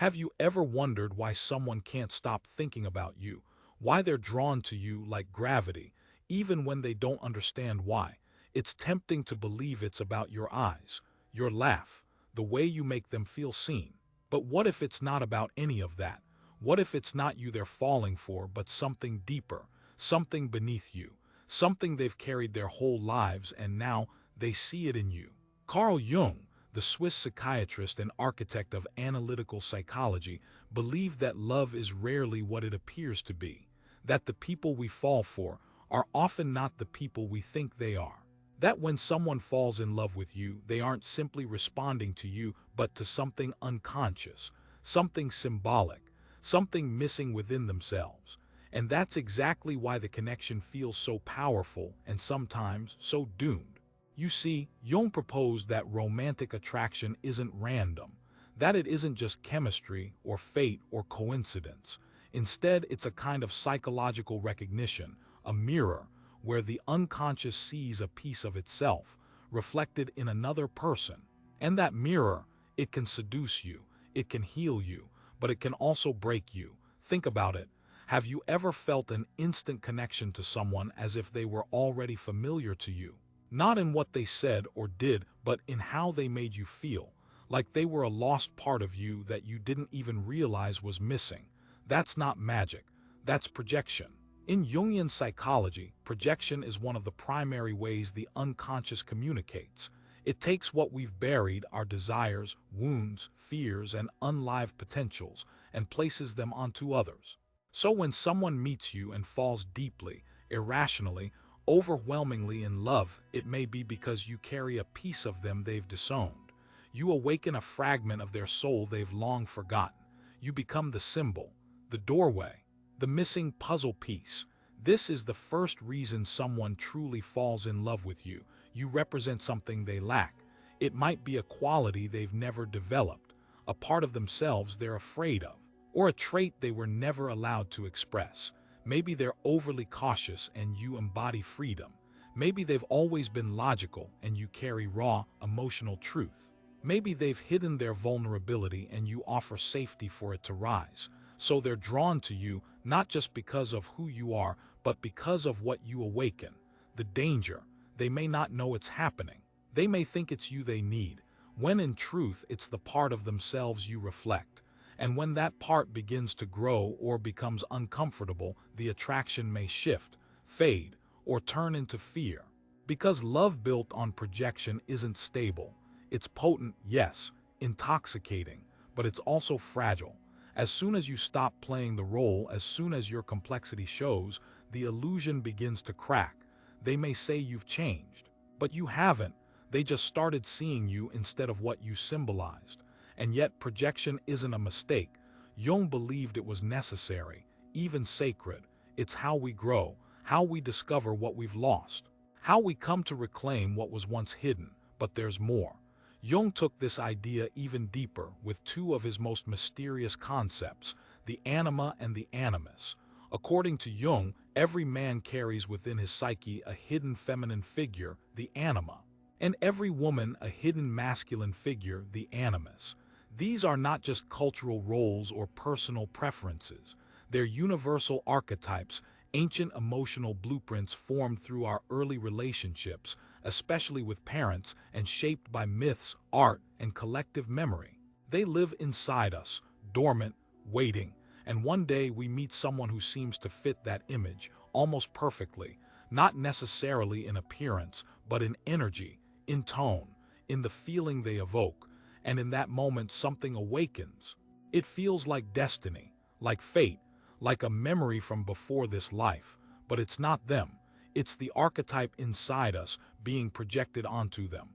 Have you ever wondered why someone can't stop thinking about you, why they're drawn to you like gravity, even when they don't understand why? It's tempting to believe it's about your eyes, your laugh, the way you make them feel seen. But what if it's not about any of that? What if it's not you they're falling for, but something deeper, something beneath you, something they've carried their whole lives and now they see it in you? Carl Jung, the Swiss psychiatrist and architect of analytical psychology, believed that love is rarely what it appears to be, that the people we fall for are often not the people we think they are. That when someone falls in love with you, they aren't simply responding to you, but to something unconscious, something symbolic, something missing within themselves. And that's exactly why the connection feels so powerful and sometimes so doomed. You see, Jung proposed that romantic attraction isn't random, that it isn't just chemistry or fate or coincidence. Instead, it's a kind of psychological recognition, a mirror, where the unconscious sees a piece of itself, reflected in another person. And that mirror, it can seduce you, it can heal you, but it can also break you. Think about it. Have you ever felt an instant connection to someone as if they were already familiar to you? Not in what they said or did, but in how they made you feel, like they were a lost part of you that you didn't even realize was missing. That's not magic, that's projection. In Jungian psychology, projection is one of the primary ways the unconscious communicates. It takes what we've buried, our desires, wounds, fears, and unlived potentials, and places them onto others. So when someone meets you and falls deeply, irrationally, overwhelmingly in love, it may be because you carry a piece of them they've disowned. You awaken a fragment of their soul they've long forgotten. You become the symbol, the doorway, the missing puzzle piece. This is the first reason someone truly falls in love with you. You represent something they lack. It might be a quality they've never developed, a part of themselves they're afraid of, or a trait they were never allowed to express. Maybe they're overly cautious and you embody freedom. Maybe they've always been logical and you carry raw, emotional truth. Maybe they've hidden their vulnerability and you offer safety for it to rise. So they're drawn to you not just because of who you are, but because of what you awaken. The danger, they may not know it's happening. They may think it's you they need, when in truth it's the part of themselves you reflect. And when that part begins to grow or becomes uncomfortable, the attraction may shift, fade, or turn into fear. Because love built on projection isn't stable. It's potent, yes, intoxicating, but it's also fragile. As soon as you stop playing the role, as soon as your complexity shows, the illusion begins to crack. They may say you've changed, but you haven't. They just started seeing you instead of what you symbolized. And yet projection isn't a mistake. Jung believed it was necessary, even sacred. It's how we grow, how we discover what we've lost, how we come to reclaim what was once hidden. But there's more. Jung took this idea even deeper with two of his most mysterious concepts, the anima and the animus. According to Jung, every man carries within his psyche a hidden feminine figure, the anima, and every woman a hidden masculine figure, the animus. These are not just cultural roles or personal preferences. They're universal archetypes, ancient emotional blueprints formed through our early relationships, especially with parents, and shaped by myths, art, and collective memory. They live inside us, dormant, waiting, and one day we meet someone who seems to fit that image almost perfectly, not necessarily in appearance, but in energy, in tone, in the feeling they evoke. And in that moment something awakens. It feels like destiny, like fate, like a memory from before this life. But it's not them. It's the archetype inside us being projected onto them.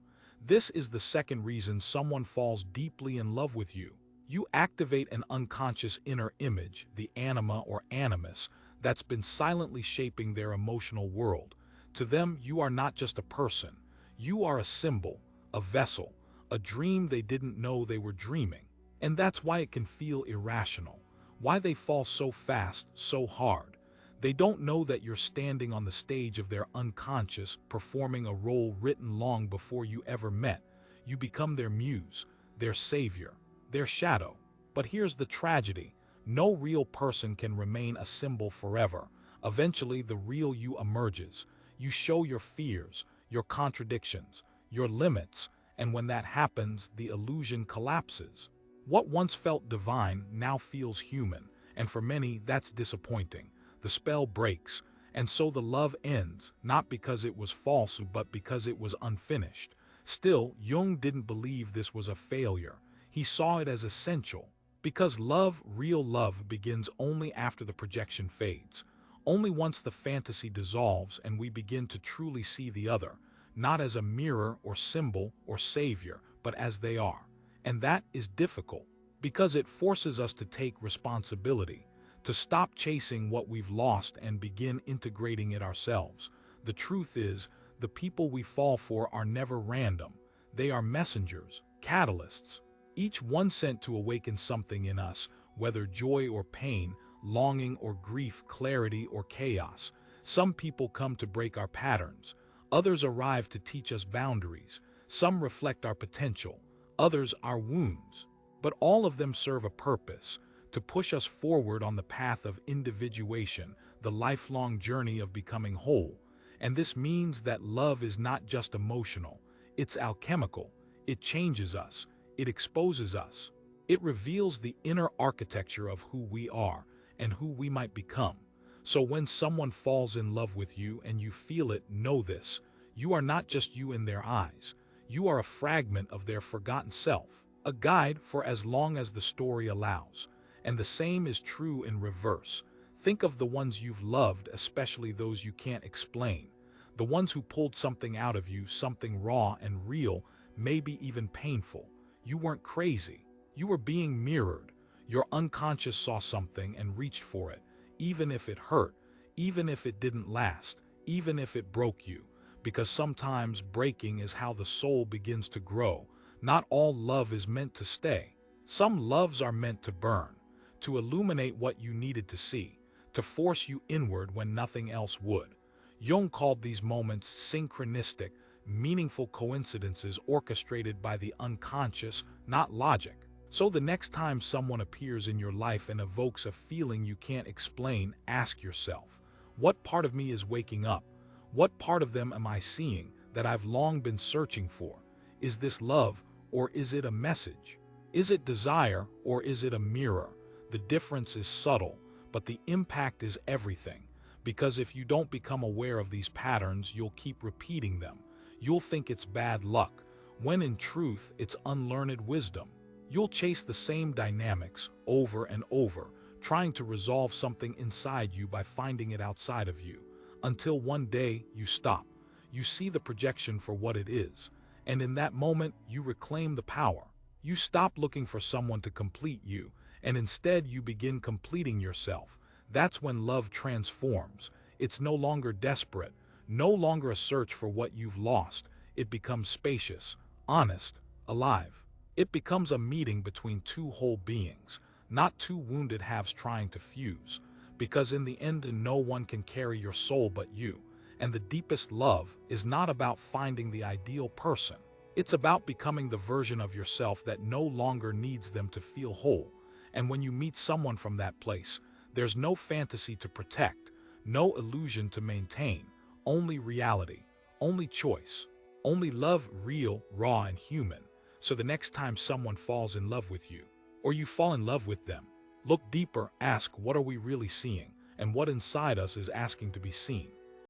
This is the second reason someone falls deeply in love with you. You activate an unconscious inner image, the anima or animus, that's been silently shaping their emotional world. To them, you are not just a person. You are a symbol, a vessel, a dream they didn't know they were dreaming. And that's why it can feel irrational, why they fall so fast, so hard. They don't know that you're standing on the stage of their unconscious, performing a role written long before you ever met. You become their muse, their savior, their shadow. But here's the tragedy. No real person can remain a symbol forever. Eventually, the real you emerges. You show your fears, your contradictions, your limits, and when that happens, the illusion collapses. What once felt divine now feels human, and for many, that's disappointing. The spell breaks, and so the love ends, not because it was false, but because it was unfinished. Still, Jung didn't believe this was a failure. He saw it as essential, because love, real love, begins only after the projection fades. Only once the fantasy dissolves and we begin to truly see the other, not as a mirror or symbol or savior, but as they are. And that is difficult, because it forces us to take responsibility, to stop chasing what we've lost and begin integrating it ourselves. The truth is, the people we fall for are never random. They are messengers, catalysts, each one sent to awaken something in us, whether joy or pain, longing or grief, clarity or chaos. Some people come to break our patterns. Others arrive to teach us boundaries. Some reflect our potential, others our wounds. But all of them serve a purpose, to push us forward on the path of individuation, the lifelong journey of becoming whole. And this means that love is not just emotional, it's alchemical. It changes us, it exposes us. It reveals the inner architecture of who we are and who we might become. So when someone falls in love with you and you feel it, know this: you are not just you in their eyes. You are a fragment of their forgotten self, a guide for as long as the story allows. And the same is true in reverse. Think of the ones you've loved, especially those you can't explain. The ones who pulled something out of you, something raw and real, maybe even painful. You weren't crazy. You were being mirrored. Your unconscious saw something and reached for it, even if it hurt, even if it didn't last, even if it broke you. Because sometimes breaking is how the soul begins to grow. Not all love is meant to stay. Some loves are meant to burn, to illuminate what you needed to see, to force you inward when nothing else would. Jung called these moments synchronistic, meaningful coincidences orchestrated by the unconscious, not logic. So the next time someone appears in your life and evokes a feeling you can't explain, ask yourself, what part of me is waking up? What part of them am I seeing that I've long been searching for? Is this love, or is it a message? Is it desire, or is it a mirror? The difference is subtle, but the impact is everything. Because if you don't become aware of these patterns, you'll keep repeating them. You'll think it's bad luck, when in truth it's unlearned wisdom. You'll chase the same dynamics over and over, trying to resolve something inside you by finding it outside of you, until one day you stop. You see the projection for what it is, and in that moment you reclaim the power. You stop looking for someone to complete you, and instead you begin completing yourself. That's when love transforms. It's no longer desperate, no longer a search for what you've lost. It becomes spacious, honest, alive. It becomes a meeting between two whole beings, not two wounded halves trying to fuse. Because in the end, no one can carry your soul but you. And the deepest love is not about finding the ideal person. It's about becoming the version of yourself that no longer needs them to feel whole. And when you meet someone from that place, there's no fantasy to protect, no illusion to maintain, only reality, only choice, only love, real, raw, and human. So the next time someone falls in love with you, or you fall in love with them, look deeper, ask, what are we really seeing, and what inside us is asking to be seen?